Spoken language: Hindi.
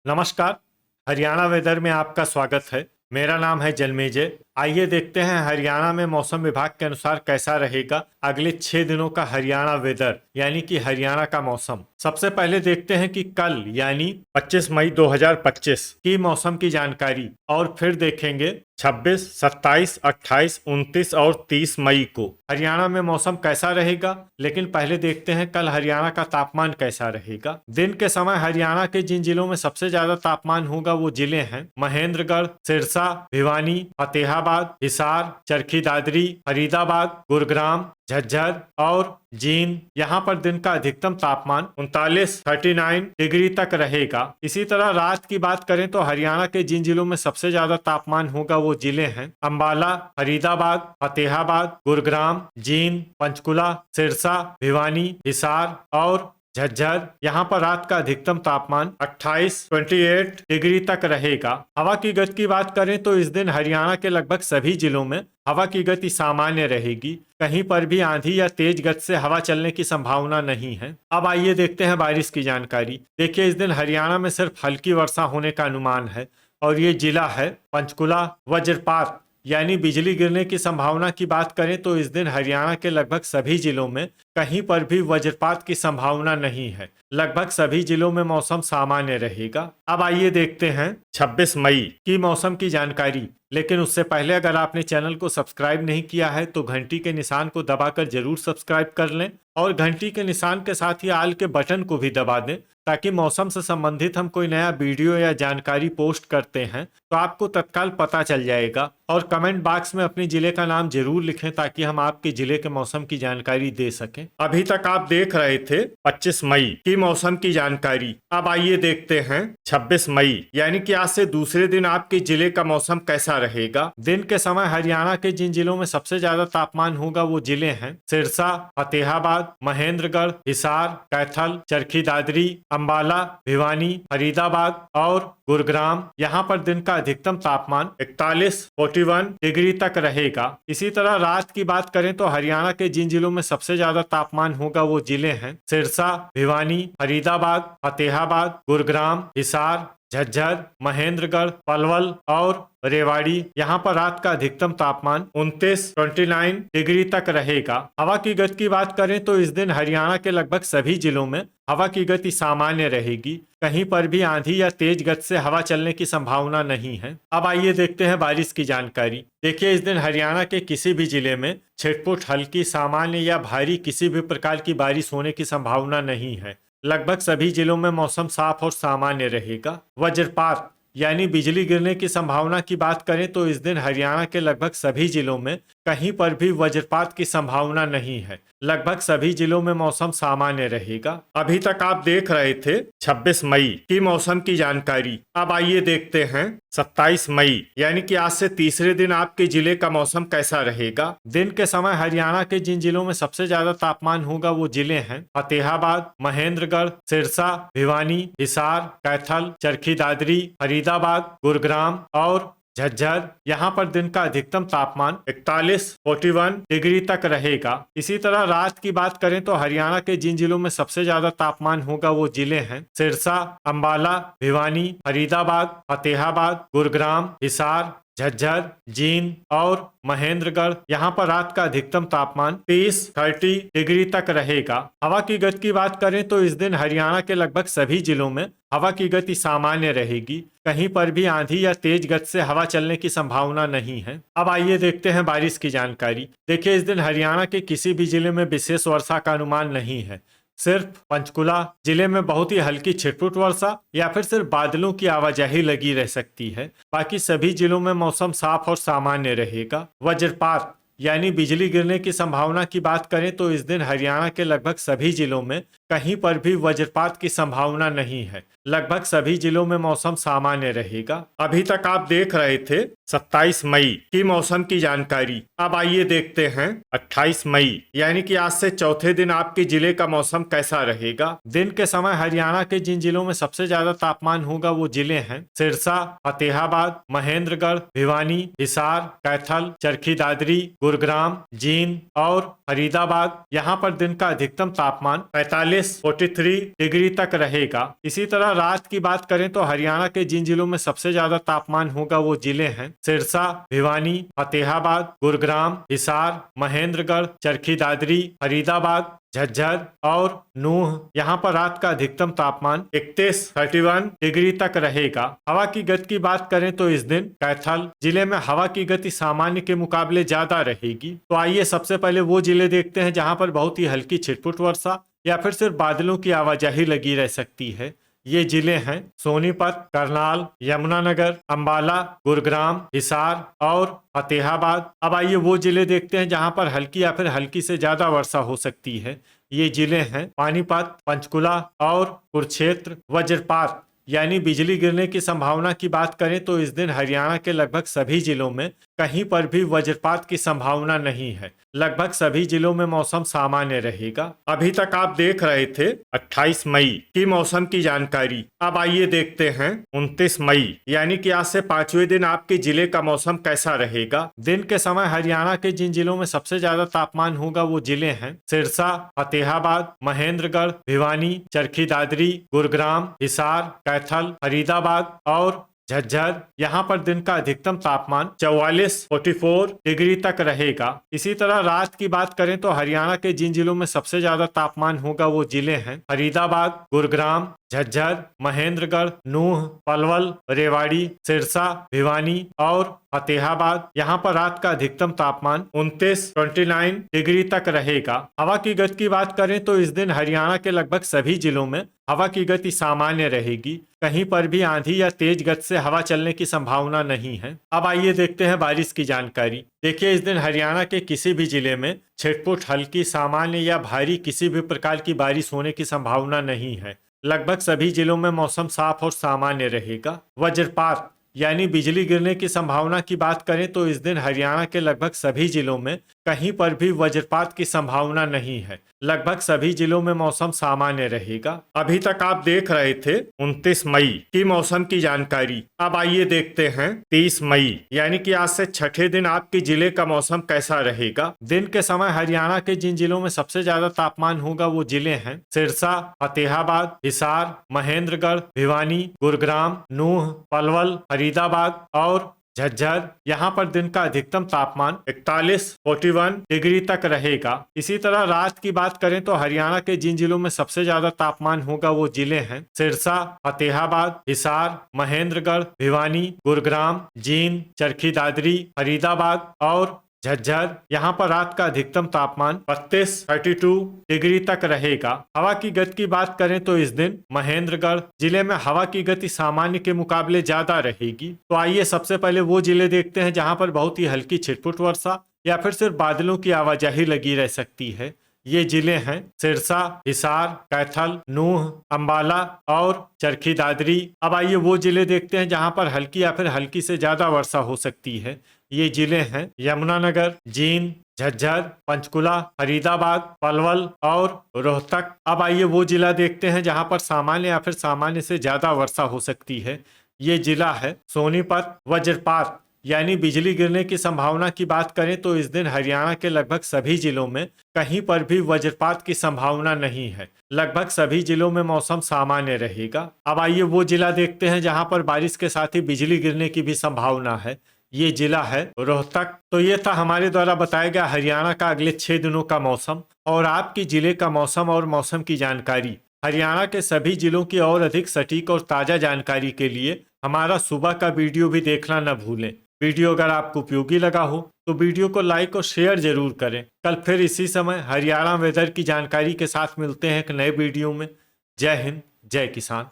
नमस्कार। हरियाणा वेदर में आपका स्वागत है। मेरा नाम है जन्मेजय। आइए देखते हैं हरियाणा में मौसम विभाग के अनुसार कैसा रहेगा अगले 6 दिनों का हरियाणा वेदर यानी कि हरियाणा का मौसम। सबसे पहले देखते हैं कि कल यानी 25 मई 2025 की मौसम की जानकारी और फिर देखेंगे 26, 27, 28, 29 और 30 मई को हरियाणा में मौसम कैसा रहेगा। लेकिन पहले देखते हैं कल हरियाणा का तापमान कैसा रहेगा। दिन के समय हरियाणा के जिन जिलों में सबसे ज्यादा तापमान होगा वो जिले हैं महेंद्रगढ़, सिरसा, भिवानी, फतेहाबाद, हिसार, चरखी दादरी, फरीदाबाद, गुरुग्राम, झज्जर और जींद। यहाँ पर दिन का अधिकतम तापमान 39 डिग्री तक रहेगा। इसी तरह रात की बात करें तो हरियाणा के जिन जिलों में सबसे ज्यादा तापमान होगा वो जिले हैं अंबाला, फरीदाबाद, फतेहाबाद, गुरुग्राम, जींद, पंचकुला, सिरसा, भिवानी, हिसार और झज्जर। यहाँ पर रात का अधिकतम तापमान 28 डिग्री तक रहेगा। हवा की गति की बात करें तो इस दिन हरियाणा के लगभग सभी जिलों में हवा की गति सामान्य रहेगी। कहीं पर भी आंधी या तेज गति से हवा चलने की संभावना नहीं है। अब आइए देखते हैं बारिश की जानकारी। देखिए, इस दिन हरियाणा में सिर्फ हल्की वर्षा होने का अनुमान है और ये जिला है पंचकुला। वज्रपात यानी बिजली गिरने की संभावना की बात करें तो इस दिन हरियाणा के लगभग सभी जिलों में कहीं पर भी वज्रपात की संभावना नहीं है। लगभग सभी जिलों में मौसम सामान्य रहेगा। अब आइए देखते हैं 26 मई की मौसम की जानकारी। लेकिन उससे पहले अगर आपने चैनल को सब्सक्राइब नहीं किया है तो घंटी के निशान को दबाकर जरूर सब्सक्राइब कर लें और घंटी के निशान के साथ ही आल के बटन को भी दबा दें ताकि मौसम से संबंधित हम कोई नया वीडियो या जानकारी पोस्ट करते हैं तो आपको तत्काल पता चल जाएगा। और कमेंट बॉक्स में अपने जिले का नाम जरूर लिखें ताकि हम आपके जिले के मौसम की जानकारी दे सकें। अभी तक आप देख रहे थे 25 मई की मौसम की जानकारी। अब आइए देखते हैं 26 मई यानी कि आज से दूसरे दिन आपके जिले का मौसम कैसा रहेगा। दिन के समय हरियाणा के जिन जिलों में सबसे ज्यादा तापमान होगा वो जिले हैं सिरसा, फतेहाबाद, महेंद्रगढ़, हिसार, कैथल, चरखी दादरी, अंबाला, भिवानी, फरीदाबाद और गुरुग्राम। यहाँ पर दिन का अधिकतम तापमान 41 डिग्री तक रहेगा। इसी तरह रात की बात करें तो हरियाणा के जिन जिलों में सबसे ज्यादा तापमान होगा वो जिले हैं सिरसा, भिवानी, फरीदाबाद, फतेहाबाद, गुरुग्राम, हिसार, झज्जर, महेंद्रगढ़, पलवल और रेवाड़ी। यहाँ पर रात का अधिकतम तापमान 29 डिग्री तक रहेगा। हवा की गति की बात करें तो इस दिन हरियाणा के लगभग सभी जिलों में हवा की गति सामान्य रहेगी। कहीं पर भी आंधी या तेज गति से हवा चलने की संभावना नहीं है। अब आइए देखते हैं बारिश की जानकारी। देखिए, इस दिन हरियाणा के किसी भी जिले में छिटपुट, हल्की, सामान्य या भारी किसी भी प्रकार की बारिश होने की संभावना नहीं है। लगभग सभी जिलों में मौसम साफ और सामान्य रहेगा। वज्रपात यानी बिजली गिरने की संभावना की बात करें तो इस दिन हरियाणा के लगभग सभी जिलों में कहीं पर भी वज्रपात की संभावना नहीं है। लगभग सभी जिलों में मौसम सामान्य रहेगा। अभी तक आप देख रहे थे 26 मई की मौसम की जानकारी। अब आइए देखते हैं 27 मई यानी कि आज से तीसरे दिन आपके जिले का मौसम कैसा रहेगा। दिन के समय हरियाणा के जिन जिलों में सबसे ज्यादा तापमान होगा वो जिले हैं फतेहाबाद, महेंद्रगढ़, सिरसा, भिवानी, हिसार, कैथल, चरखी दादरी, फरीदाबाद, गुरुग्राम और झज्जर। यहाँ पर दिन का अधिकतम तापमान 41 डिग्री तक रहेगा। इसी तरह रात की बात करें तो हरियाणा के जिन जिलों में सबसे ज्यादा तापमान होगा वो जिले हैं सिरसा, अंबाला, भिवानी, फरीदाबाद, फतेहाबाद, गुरुग्राम, हिसार, झज्जर, जींद और महेंद्रगढ़। यहाँ पर रात का अधिकतम तापमान 30 डिग्री तक रहेगा। हवा की गति की बात करें तो इस दिन हरियाणा के लगभग सभी जिलों में हवा की गति सामान्य रहेगी। कहीं पर भी आंधी या तेज गति से हवा चलने की संभावना नहीं है। अब आइए देखते हैं बारिश की जानकारी। देखिए, इस दिन हरियाणा के किसी भी जिले में विशेष वर्षा का अनुमान नहीं है। सिर्फ पंचकुला जिले में बहुत ही हल्की छिटपुट वर्षा या फिर सिर्फ बादलों की आवाजाही लगी रह सकती है। बाकी सभी जिलों में मौसम साफ और सामान्य रहेगा। वज्रपात यानी बिजली गिरने की संभावना की बात करें तो इस दिन हरियाणा के लगभग सभी जिलों में कहीं पर भी वज्रपात की संभावना नहीं है। लगभग सभी जिलों में मौसम सामान्य रहेगा। अभी तक आप देख रहे थे 27 मई की मौसम की जानकारी। अब आइए देखते हैं 28 मई यानी कि आज से चौथे दिन आपके जिले का मौसम कैसा रहेगा। दिन के समय हरियाणा के जिन जिलों में सबसे ज्यादा तापमान होगा वो जिले हैं सिरसा, फतेहाबाद, महेंद्रगढ़, भिवानी, हिसार, कैथल, चरखी दादरी, गुरुग्राम, जींद और फरीदाबाद। यहाँ पर दिन का अधिकतम तापमान 43 डिग्री तक रहेगा। इसी तरह रात की बात करें तो हरियाणा के जिन जिलों में सबसे ज्यादा तापमान होगा वो जिले हैं सिरसा, भिवानी, फतेहाबाद, गुरुग्राम, हिसार, महेंद्रगढ़, चरखी दादरी, फरीदाबाद, झज्जर और नूह। यहाँ पर रात का अधिकतम तापमान 31 डिग्री तक रहेगा। हवा की गति की बात करें तो इस दिन कैथल जिले में हवा की गति सामान्य के मुकाबले ज्यादा रहेगी। तो आइए सबसे पहले वो जिले देखते हैं जहाँ पर बहुत ही हल्की छिटपुट वर्षा या फिर सिर्फ बादलों की आवाजाही लगी रह सकती है। ये जिले हैं सोनीपत, करनाल, यमुनानगर, अंबाला, गुरुग्राम, हिसार और फतेहाबाद। अब आइए वो जिले देखते हैं जहां पर हल्की या फिर हल्की से ज्यादा वर्षा हो सकती है। ये जिले हैं पानीपत, पंचकुला और कुरुक्षेत्र। वज्रपात यानी बिजली गिरने की संभावना की बात करें तो इस दिन हरियाणा के लगभग सभी जिलों में कहीं पर भी वज्रपात की संभावना नहीं है। लगभग सभी जिलों में मौसम सामान्य रहेगा। अभी तक आप देख रहे थे 28 मई की मौसम की जानकारी। अब आइए देखते हैं 29 मई यानी कि आज से 5वें दिन आपके जिले का मौसम कैसा रहेगा। दिन के समय हरियाणा के जिन जिलों में सबसे ज्यादा तापमान होगा वो जिले हैं सिरसा, फतेहाबाद, महेंद्रगढ़, भिवानी, चरखी दादरी, गुरुग्राम, हिसार, कैथल, फरीदाबाद और झज्जर। यहाँ पर दिन का अधिकतम तापमान 44 डिग्री तक रहेगा। इसी तरह रात की बात करें तो हरियाणा के जिन जिलों में सबसे ज्यादा तापमान होगा वो जिले हैं फरीदाबाद, गुरुग्राम, झज्जर, महेंद्रगढ़, नूह, पलवल, रेवाड़ी, सिरसा, भिवानी और फतेहाबाद। यहाँ पर रात का अधिकतम तापमान 29 डिग्री तक रहेगा। हवा की गति की बात करें तो इस दिन हरियाणा के लगभग सभी जिलों में हवा की गति सामान्य रहेगी। कहीं पर भी आंधी या तेज गति से हवा चलने की संभावना नहीं है। अब आइए देखते हैं बारिश की जानकारी। देखिए इस दिन हरियाणा के किसी भी जिले में छिटपुट, हल्की, सामान्य या भारी किसी भी प्रकार की बारिश होने की संभावना नहीं है। लगभग सभी जिलों में मौसम साफ और सामान्य रहेगा। वज्रपात यानी बिजली गिरने की संभावना की बात करें तो इस दिन हरियाणा के लगभग सभी जिलों में कहीं पर भी वज्रपात की संभावना नहीं है। लगभग सभी जिलों में मौसम सामान्य रहेगा। अभी तक आप देख रहे थे 29 मई की मौसम की जानकारी। अब आइए देखते हैं 30 मई यानी कि आज से छठे दिन आपके जिले का मौसम कैसा रहेगा। दिन के समय हरियाणा के जिन जिलों में सबसे ज्यादा तापमान होगा वो जिले हैं सिरसा, फतेहाबाद, हिसार, महेंद्रगढ़, भिवानी, गुरुग्राम, नूह, पलवल, फरीदाबाद और झज्जर। यहाँ पर दिन का अधिकतम तापमान 41 डिग्री तक रहेगा। इसी तरह रात की बात करें तो हरियाणा के जिन जिलों में सबसे ज्यादा तापमान होगा वो जिले हैं सिरसा, फतेहाबाद, हिसार, महेंद्रगढ़, भिवानी, गुरुग्राम, जींद, चरखी दादरी, फरीदाबाद और झज्जर। यहाँ पर रात का अधिकतम तापमान 32 डिग्री तक रहेगा। हवा की गति की बात करें तो इस दिन महेंद्रगढ़ जिले में हवा की गति सामान्य के मुकाबले ज्यादा रहेगी। तो आइए सबसे पहले वो जिले देखते हैं जहाँ पर बहुत ही हल्की छिटपुट वर्षा या फिर सिर्फ बादलों की आवाजाही लगी रह सकती है। ये जिले हैं सिरसा, हिसार, कैथल, नूह, अंबाला और चरखी दादरी। अब आइए वो जिले देखते हैं जहां पर हल्की या फिर हल्की से ज्यादा वर्षा हो सकती है। ये जिले हैं यमुनानगर, जींद, झज्जर, पंचकुला, फरीदाबाद, पलवल और रोहतक। अब आइए वो जिला देखते हैं जहां पर सामान्य या फिर सामान्य से ज्यादा वर्षा हो सकती है। ये जिला है सोनीपत। वज्रपात यानी बिजली गिरने की संभावना की बात करें तो इस दिन हरियाणा के लगभग सभी जिलों में कहीं पर भी वज्रपात की संभावना नहीं है। लगभग सभी जिलों में मौसम सामान्य रहेगा। अब आइए वो जिला देखते हैं जहां पर बारिश के साथ ही बिजली गिरने की भी संभावना है। ये जिला है रोहतक। तो ये था हमारे द्वारा बताया गया हरियाणा का अगले 6 दिनों का मौसम और आपकी जिले का मौसम और मौसम की जानकारी। हरियाणा के सभी जिलों की और अधिक सटीक और ताजा जानकारी के लिए हमारा सुबह का वीडियो भी देखना न भूलें। वीडियो अगर आपको उपयोगी लगा हो तो वीडियो को लाइक और शेयर जरूर करें। कल फिर इसी समय हरियाणा वेदर की जानकारी के साथ मिलते हैं एक नए वीडियो में। जय हिंद, जय किसान।